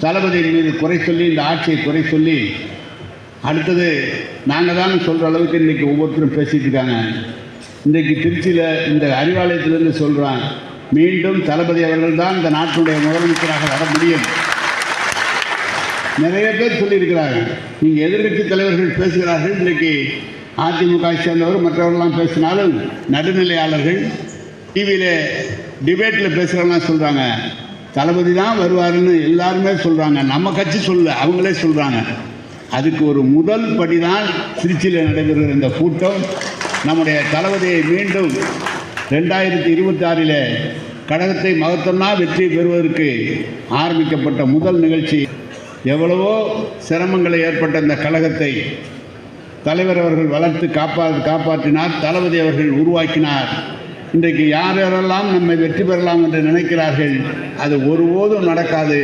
தளபதியின் மீது குறை சொல்லி, இந்த ஆட்சியை குறை சொல்லி, அடுத்தது நாங்கள் தான் சொல்கிற அளவுக்கு இன்றைக்கி ஒவ்வொருத்தரும் பேசிகிட்டு இருக்காங்க. இன்றைக்கு திருச்சியில் இந்த அறிவாலயத்திலேருந்து சொல்கிறான், மீண்டும் தளபதி அவர்கள் தான் இந்த நாட்டுடைய முதலமைச்சராக வர முடியும். நிறைய பேர் சொல்லியிருக்கிறார்கள். நீங்கள் எதிர்கட்சி தலைவர்கள் பேசுகிறார்கள். இன்றைக்கி அதிமுக சேர்ந்தவர் மற்றவர்கள்லாம் பேசினாலும் நடுநிலையாளர்கள் டிவியில் டிபேட்டில் பேசுகிறவங்களாம் சொல்கிறாங்க, தளபதி தான் வருவாருன்னு எல்லாருமே சொல்கிறாங்க. நம்ம கட்சி சொல்ல, அவங்களே சொல்கிறாங்க. அதுக்கு ஒரு முதல் படி தான் திருச்சியில் நடைபெறுகிற இந்த கூட்டம். நம்முடைய தளபதியை மீண்டும் 2026 கழகத்தை மகத்தொன்னா வெற்றி பெறுவதற்கு ஆரம்பிக்கப்பட்ட முதல் நிகழ்ச்சி. எவ்வளவோ சிரமங்களை ஏற்பட்ட இந்த கழகத்தை தலைவர் அவர்கள் வளர்த்து காப்பாற்றினார். தளபதி அவர்கள் உருவாக்கினார். இன்றைக்கு யாரெல்லாம் நம்மை வெற்றி பெறலாம் என்று நினைக்கிறார்கள், அது ஒருபோதும் நடக்காது.